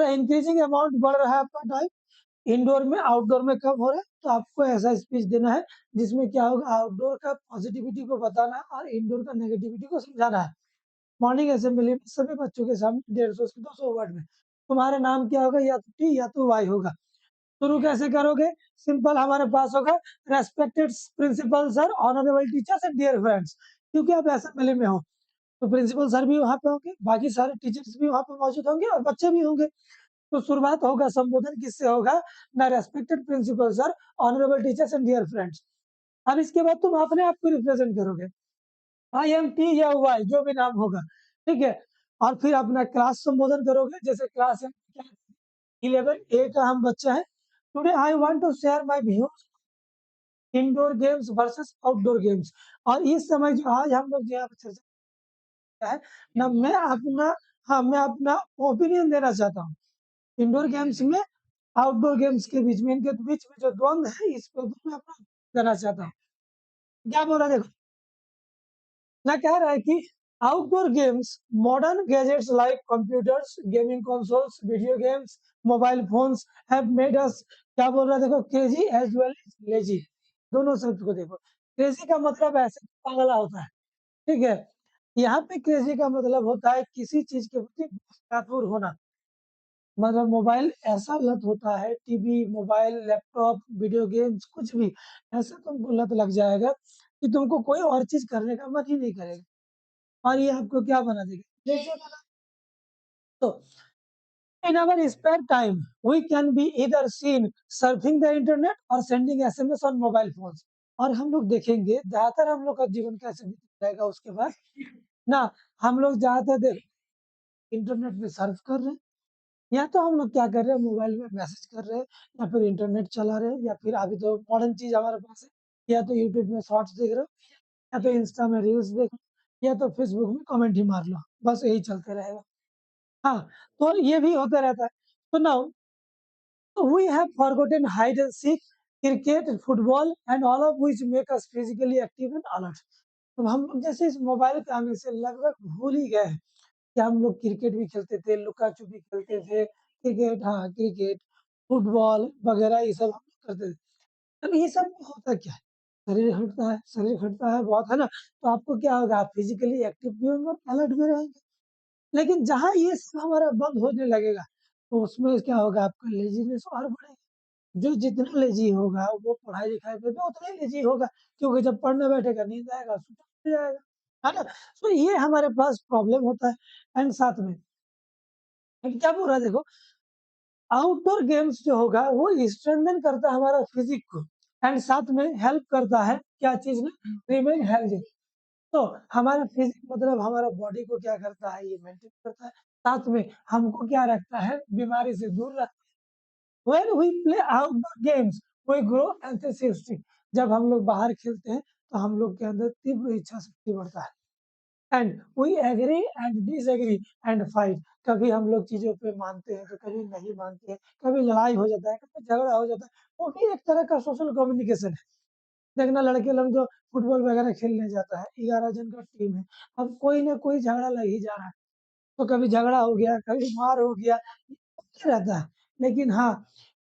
Increasing amount बढ़ रहा है आपका टाइम, इंडोर में आउटडोर में कम हो रहा है, तो आपको ऐसा स्पीच देना है जिसमें क्या होगा, आउटडोर का पॉजिटिविटी को बताना है और इंडोर का नेगेटिविटी को समझाना है। मॉर्निंग असेंबली में सभी बच्चों के सामने 150 से 200 वर्ड में तुम्हारा नाम क्या होगा, या तो टी या तो वाई होगा। शुरू कैसे करोगे? सिंपल, हमारे पास होगा respected principal sir, honourable teachers and dear friends. क्योंकि आप असेंबली में हो तो प्रिंसिपल सर भी वहां पे होंगे, बाकी सारे टीचर्स भी वहां पे मौजूद होंगे और बच्चे भी होंगे। तो शुरुआत होगा संबोधन किससे होगा? ना respected principal sir, honourable teachers and dear friends. अब इसके बाद तुम अपने आप को रिप्रेजेंट करोगे, आई एम टी या वाई, जो भी नाम होगा, ठीक है। और फिर अपना क्लास संबोधन करोगे, जैसे क्लास 11 ए का हम बच्चा है। Today I want to share my views indoor games versus outdoor games. और इस समय जो आज हम लोग यहाँ पर चर्चा है ना, मैं अपना ओपिनियन देना चाहता हूँ इंडोर गेम्स में, आउटडोर गेम्स के बीच में, इनके बीच में जो द्वंद्व है इस पर मैं अपना देना चाहता हूँ। क्या बोल रहा है देखो, मैं कह रहा है कि outdoor games, modern gadgets like computers, gaming consoles, video games, mobile phones have made us, क्या बोल रहा है देखो, crazy as well as lazy. दोनों शब्द को देखो, क्रेजी का मतलब ऐसे पागला होता है, ठीक है। यहाँ पे क्रेजी का मतलब होता है किसी चीज के प्रति व्याकुल होना। मतलब मोबाइल ऐसा लत होता है, TV, mobile, laptop, video games, कुछ भी ऐसा तुमको लत लग जाएगा कि तुमको कोई और चीज करने का मन ही नहीं करेगा। और ये आपको क्या बना देगा? जैसे बना, तो in our spare time we can be either seen surfing the internet or sending SMS on mobile phones। और हम लोग देखेंगे ज्यादातर हम लोग का जीवन कैसे बीत जाएगा उसके बाद ना, हम लोग ज्यादातर इंटरनेट पे सर्फ कर रहे हैं, या तो हम लोग क्या कर रहे हैं, मोबाइल में मैसेज कर रहे हैं, या फिर इंटरनेट चला रहे हैं, या फिर अभी तो मॉडर्न चीज हमारे पास है, या तो यूट्यूब में शॉर्ट्स देख रहे हो, या तो इंस्टा में रील्स देख लो, या तो फेसबुक में कमेंट ही मार लो, बस यही चलते रहेगा। हाँ, तो ये भी होता रहता है। तो now we have forgotten hide and seek, cricket, football and all of which make us physically active and alert. तो हम लोग जैसे इस मोबाइल के आने से लगभग भूल ही गए हैं कि हम लोग क्रिकेट भी खेलते थे, लुका छुपी खेलते थे, क्रिकेट, हाँ क्रिकेट, फुटबॉल वगैरह ये सब हम लोग करते थे। अब ये सब होता क्या है? शरीर हटता है बहुत, है ना, तो आपको क्या होगा, आप फिजिकली एक्टिव भी होंगे और अलर्ट भी रहेंगे। लेकिन जहाँ ये सब हमारा बंद होने लगेगा, तो उसमें क्या होगा, आपका लेज़ीनेस और बढ़ेगा। जो जितना लेज़ी होगा, वो पढ़ाई-लिखाई में भी उतना ही लेज़ी होगा, क्योंकि जब पढ़ने बैठेगा नींद आएगा, सो जाएगा, है ना? तो ये हमारे पास प्रॉब्लम होता है। एंड साथ में क्या बोल रहा है देखो, आउटडोर गेम्स जो होगा वो स्ट्रेंथन करता है हमारा फिजिक को, एंड साथ में हेल्प करता है क्या चीज़ में, रिमेन हेल्दी। तो हमारा फिजिक मतलब हमारा बॉडी को क्या करता है, ये मेंटेन करता है, साथ में हमको क्या रखता है, बीमारी से दूर रखता है। When we play outdoor games we grow enthusiastic. जब हम लोग बाहर खेलते हैं तो हम लोग के अंदर तीव्र इच्छा शक्ति बढ़ता है। And we agree and disagree and fight. कभी हम लोग चीज़ों पे मानते हैं तो कभी नहीं मानते हैं, कभी लड़ाई हो जाता है, कभी झगड़ा हो जाता है, वो भी एक तरह का सोशल कम्युनिकेशन है। देखना लड़के लोग जो फुटबॉल वगैरह खेलने जाता है, 11 जन का टीम है, अब कोई ना कोई झगड़ा लग ही जा रहा है, तो कभी झगड़ा हो गया, कभी मार हो गया, होता रहता है। लेकिन हाँ,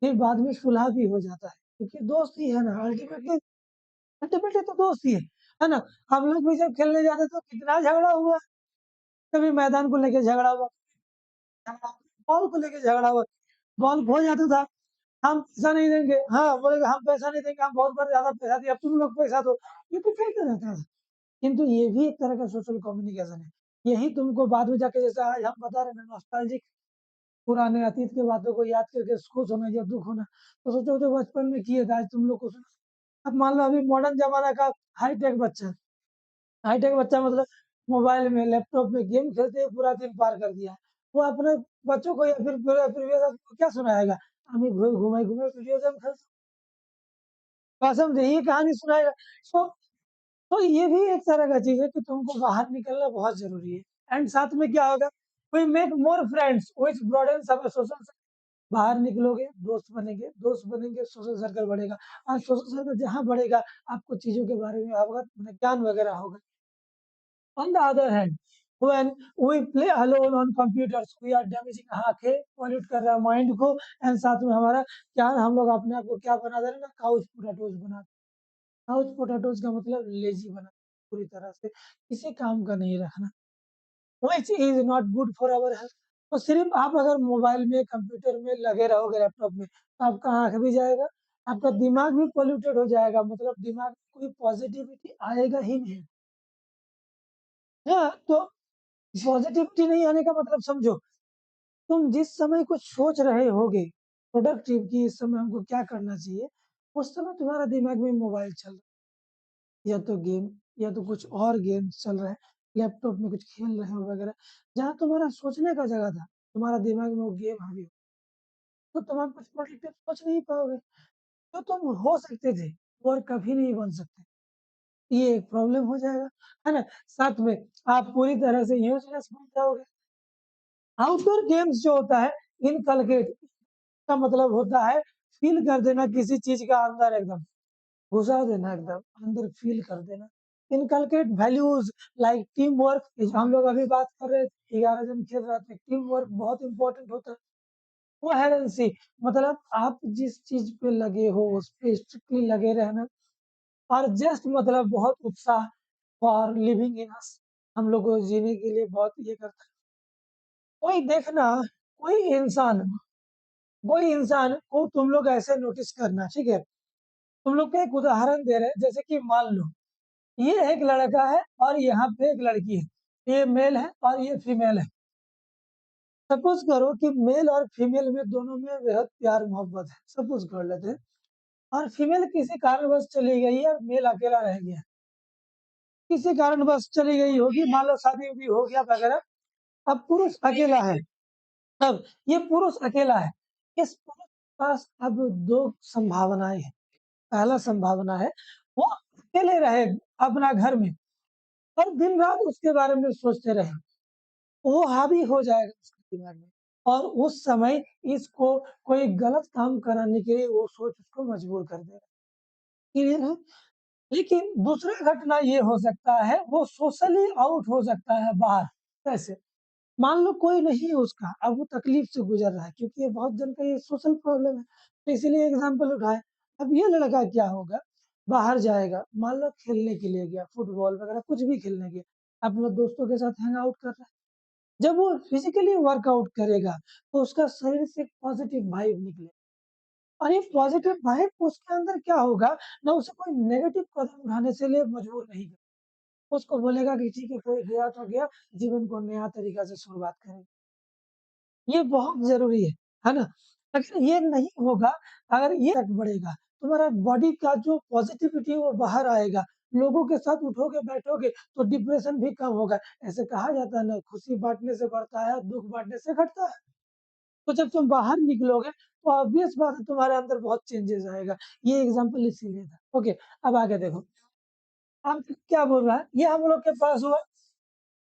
फिर बाद में सुलह भी हो जाता है, क्योंकि दोस्त ही है ना, अल्टीमेटली अल्टीमेटली तो दोस्त ही है ना? हम लोग भी जब खेलने जाते तो कितना झगड़ा हुआ, कभी मैदान को लेके झगड़ा हुआ, बॉल को लेके झगड़ा हुआ, बॉल खो जाता था, हम पैसा नहीं देंगे, हाँ, बोलेगा हम पैसा नहीं देंगे, हम बहुत बार ज़्यादा पैसा दिए, अब तुम लोग पैसा दो, ये तो चलता रहता था। किंतु ये भी एक तरह का सोशल कम्युनिकेशन है। यही तुमको बाद में जाके, जैसे आज हम बता रहे हैं ना, नॉस्टैल्जिक पुराने अतीत की बातों को याद करके खुश होना या दुःख होना, तो सोचो जो बचपन में किए थे आज तुम लोग को सुना। अब मान लो अभी मॉडर्न ज़माना का हाईटेक बच्चा, हाईटेक बच्चा मतलब मोबाइल में, लैपटॉप में गेम खेलते हुए पूरा दिन पार कर दिया। वो अपने बच्चों को या फिर पूरे प्रीवियस को क्या सुनाएगा? हम ही घूमे-घूमे वीडियो गेम खेलते, कसम से ये कहानी सुनाएगा। सो तो ये भी एक तरह का चीज़ है कि तुमको बाहर निकलना बहुत ज़रूरी है। एंड साथ में क्या होगा, we make more friends which broadens our social circle. बाहर निकलोगे, दोस्त बनेंगे, सोशल सर्कल बढ़ेगा, और सोशल सर्कल जहाँ बढ़ेगा, आपको चीज़ों के बारे में अवगत, ज्ञान वगैरह होगा। On the other hand, when we play alone on computers we are damaging आंखें, पॉल्यूट कर रहा है माइंड को, एंड साथ में हमारा क्या हम लोग अपने आप को क्या बना दे रहे हैं ना, काउच पोटैटोज बना। काउच पोटैटोज का मतलब लेजी बना पूरी तरह से, किसी काम का नहीं रखना, which is not good for our health. तो सिर्फ आप अगर मोबाइल में कंप्यूटर में लगे रहोगे लैपटॉप में, तो आपका आंख भी जाएगा, आपका दिमाग भी पोल्यूटेड हो जाएगा, मतलब दिमाग में कोई पॉजिटिविटी आएगा ही नहीं। हाँ, तो पॉजिटिविटी नहीं आने का मतलब समझो, तुम जिस समय कुछ सोच रहे होगे प्रोडक्टिव कि इस समय हमको क्या करना चाहिए, उस समय तुम्हारा दिमाग में मोबाइल चल रहा है, या तो गेम, या तो कुछ और गेम चल रहा है, लैपटॉप में कुछ खेल रहे हो वगैरह, जहाँ तुम्हारा सोचने का जगह था, तुम्हारा दिमाग में वो गेम हावी हो, तो तुम आप कुछ प्रोडक्टिव सोच नहीं पाओगे, जो तुम हो सकते थे और कभी नहीं बन सकते। ये एक प्रॉब्लम हो जाएगा, है ना? साथ में आप पूरी तरह से यूजलेस बन जाओगे। आउटडोर गेम्स जो होता है, इनकलकेट का मतलब होता है फील कर देना किसी चीज का अंदर एकदम, घुसा देना एकदम अंदर, फील कर देना। Inculcate values like team work, हम लोग अभी बात कर रहे थे 11 जन खेल रहे थे, टीम वर्क बहुत इंपॉर्टेंट होता है। कोहेरेंसी मतलब आप जिस चीज पे लगे हो उस पे स्ट्रिक्टली लगे रहना, और जस्ट मतलब बहुत उत्साह फॉर लिविंग इन अस, हम लोग को जीने के लिए बहुत ये करता है। कोई देखना, कोई इंसान कोई इंसान को तुम लोग ऐसे नोटिस करना, ठीक है? तुम लोग का एक उदाहरण दे रहे हैं, जैसे कि मान लो ये एक लड़का है और यहाँ पे एक लड़की है, ये मेल है और ये फीमेल है। सपोज करो कि मेल और फीमेल में दोनों में बेहद प्यार मोहब्बत है, सपोज कर लेते हैं, और फीमेल किसी कारणवश चली गई है और मेल अकेला रह गया, किसी कारणवश चली गई होगी, मान लो शादी उदी हो गया वगैरह, अब पुरुष अकेला है। अब ये पुरुष अकेला है, इस पुरुष के पास अब दो संभावनाएं हैं। पहला संभावना है वो अकेले रहे अपना घर में और दिन रात उसके बारे में सोचते रहे, वो हावी हो जाएगा उसके दिमाग में, और उस समय इसको कोई गलत काम कराने के लिए वो सोच उसको मजबूर कर देगा। क्लियर है? लेकिन दूसरा घटना ये हो सकता है, वो सोशली आउट हो सकता है बाहर। कैसे? मान लो कोई नहीं है उसका, अब वो तकलीफ से गुजर रहा है, क्योंकि ये बहुत जन का ये सोशल प्रॉब्लम है, तो इसीलिए एग्जाम्पल उठाए। अब ये लड़का क्या होगा, बाहर जाएगा, मान लो खेलने के लिए गया, फुटबॉल वगैरह कुछ भी खेलने गया, अपने दोस्तों के साथ हैंग आउट कर रहा है। जब वो फिजिकली वर्कआउट करेगा, तो उसका शरीर से पॉजिटिव वाइब निकले, और ये पॉजिटिव वाइब उसके अंदर क्या होगा ना, उसे कोई नेगेटिव कदम उठाने से लिए मजबूर नहीं कर, उसको बोलेगा कि ठीक है कोई गया तो गया, जीवन को नया तरीका से शुरुआत करें। ये बहुत ज़रूरी है ना? अगर ये नहीं होगा, अगर ये इफ़ेक्ट बढ़ेगा, तुम्हारा बॉडी का जो पॉज़िटिविटी है वो बाहर आएगा, लोगों के साथ उठोगे-बैठोगे तो डिप्रेशन भी कम होगा। ऐसे कहा जाता है ना, खुशी बाँटने से बढ़ता है, दुःख बाँटने से घटता है। तो जब तुम बाहर निकलोगे तो ऑब्वियस बात है तुम्हारे अंदर बहुत चेंजेज़ आएगा। ये एग्ज़ाम्पल इसीलिए था। ओके, अब आगे देखो। अब क्या बोल रहा है? ये हम लोग के पास हुआ।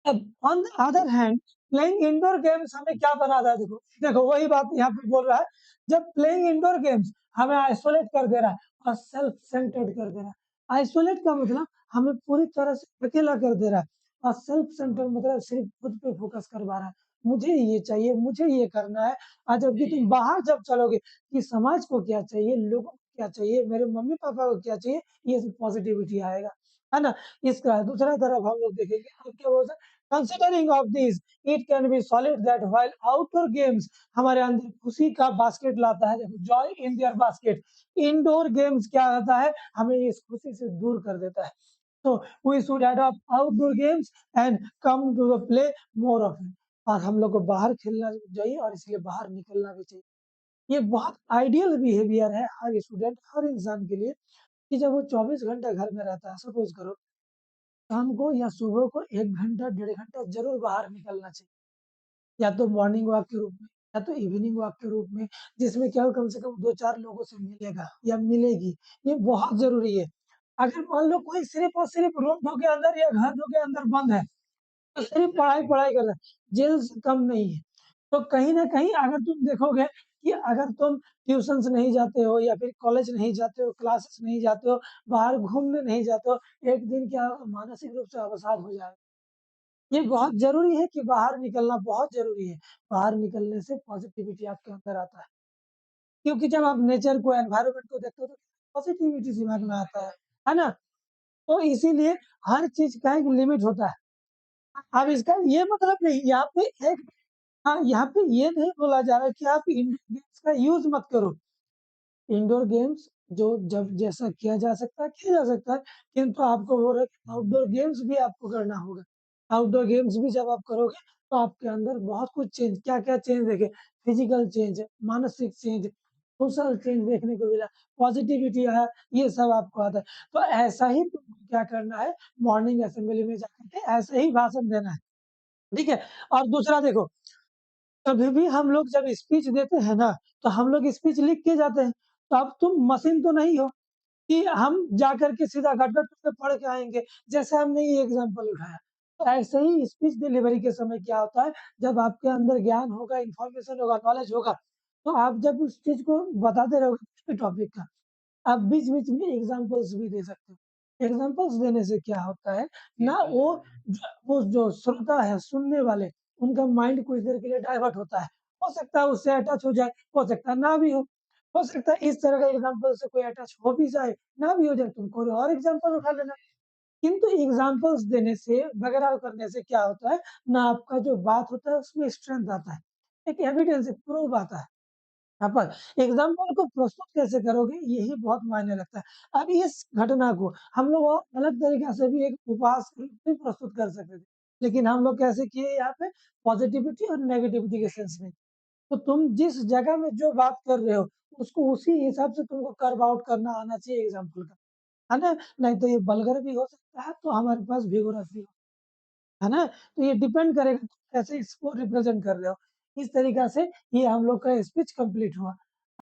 अब on the other hand playing indoor games हमें क्या बनाता है, देखो देखो वही बात यहाँ पे बोल रहा है, जब प्लेइंग इंडोर गेम्स हमें आइसोलेट कर दे रहा है और सेल्फ सेंटर्ड कर दे रहा है। आइसोलेट का मतलब हमें पूरी तरह से अकेला कर दे रहा है, और सेल्फ सेंटर्ड मतलब सिर्फ खुद पे फोकस करवा रहा है, मुझे ये चाहिए, मुझे ये करना है। आज जबकि तुम बाहर जब चलोगे कि समाज को क्या चाहिए, लोगों को क्या चाहिए, मेरे मम्मी पापा को क्या चाहिए, ये सब पॉजिटिविटी आएगा, है ना? इसका दूसरा तरफ हम लोग देखेंगे, अब क्या बोलते हैं, considering of these, it can be solid that while outdoor games हमारे अंदर खुशी का बास्केट लाता है, देखो joy in their basket, indoor games क्या होता है, हमें इस खुशी से दूर कर देता है। तो we should adopt outdoor games and come to the play more often, और हम लोग को बाहर खेलना चाहिए और इसलिए बाहर निकलना भी चाहिए। ये बहुत आइडियल बिहेवियर है हर स्टूडेंट, हर इंसान के लिए, कि जब वो 24 घंटा घर में रहता है, सपोज करो शाम को या सुबह को 1 घंटा, डेढ़ घंटा ज़रूर बाहर निकलना चाहिए। या तो मॉर्निंग वॉक के रूप में, या तो इवनिंग वॉक के रूप में, जिसमें क्या हो कम से कम 2-4 लोगों से मिलेगा या मिलेगी, ये बहुत ज़रूरी है। अगर मान लो कोई सिर्फ़ और सिर्फ़ रूम धो के अंदर या घर धो के अंदर बंद है, तो सिर्फ़ पढ़ाई-पढ़ाई कर रहा है, जेल से कम नहीं है। तो कहीं न कहीं अगर तुम देखोगे कि अगर तुम ट्यूशन्स नहीं जाते हो या फिर कॉलेज नहीं जाते हो, क्लासेस नहीं जाते हो, बाहर घूमने नहीं जाते हो, एक दिन क्या होगा, मानसिक रूप से अवसाद हो जाएगा। ये बहुत ज़रूरी है कि बाहर निकलना बहुत ज़रूरी है। बाहर निकलने से पॉज़िटिविटी आपके अंदर आता है। क्योंकि जब आप नेचर को, एनवायरनमेंट को देखते हो तो पॉज़िटिविटी दिमाग में आता है ना? तो इसीलिए हर चीज़ का एक लिमिट होता है। अब इसका ये मतलब नहीं, यहाँ पे एक हाँ, यहाँ पे ये नहीं बोला जा रहा है कि आप इंडोर गेम्स का यूज़ मत करो। इंडोर गेम्स जो जब जैसा किया जा सकता है, किया जा सकता है, किंतु आपको बोल रहे हैं कि आउटडोर गेम्स भी आपको करना होगा। आउटडोर गेम्स भी जब आप करोगे, तो आपके अंदर बहुत कुछ चेंज, क्या-क्या चेंज देखें, फिज़िकल चेंज, मानसिक चेंज, सोशल चेंज देखने को मिला, पॉज़िटिविटी आया, ये सब आपको आता है। तो ऐसा ही तुमको क्या करना है, मॉर्निंग असेंबली में जाकर के ऐसे ही भाषण देना है, ठीक है? और दूसरा देखो, कभी भी हम लोग जब स्पीच देते हैं ना, तो हम लोग स्पीच लिख के जाते हैं। तो अब तुम मशीन तो नहीं हो कि हम जाकर के सीधा गट-गट से पढ़ के आएँगे, जैसे हमने ये एग्ज़ाम्पल उठाया। तो ऐसे ही स्पीच डिलीवरी के समय क्या होता है, जब आपके अंदर ज्ञान होगा, इन्फॉर्मेशन होगा, नॉलेज होगा, तो आप जब उस चीज़ को बताते रहोगे किसी टॉपिक का, आप बीच-बीच में एग्ज़ाम्पल्स भी दे सकते हो। एग्ज़ाम्पल्स देने से क्या होता है ना, वो जो श्रोता है, सुनने वाले, उनका माइंड कुछ देर के लिए डाइवर्ट होता है। हो सकता है उससे अटैच हो जाए, हो सकता है ना भी हो। हो सकता है इस तरह का एग्ज़ाम्पल से कोई अटैच हो भी जाए, ना भी हो जाए, तुम कोई और एग्ज़ाम्पल उठा लेना। किंतु एग्ज़ाम्पल्स देने से, वगैरह करने से क्या होता है ना, आपका जो बात होता है उसमें स्ट्रेंथ आता है। एक एविडेंस, एक प्रूफ आता है। हाँ, पर एग्ज़ाम्पल को प्रस्तुत कैसे करोगे, यही बहुत मायने रखता है। अब इस घटना को हम लोग और अलग तरीक़ा से भी एक उपहास के रूप में प्रस्तुत कर सकते थे। लेकिन हम लोग कैसे किए यहाँ पे, पॉज़िटिविटी और नेगेटिविटी के सेंस में। तो तुम जिस जगह में जो बात कर रहे हो, उसको उसी हिसाब से तुमको कर्व आउट करना आना चाहिए एग्ज़ाम्पल का, है ना? नहीं तो ये वल्गर भी हो सकता है, तो हमारे पास विगोरस भी हो, है ना? तो ये डिपेंड करेगा तुम कैसे इसको रिप्रेज़ेंट कर रहे हो। इस तरीक़ा से ये हम लोग का स्पीच कंप्लीट हुआ।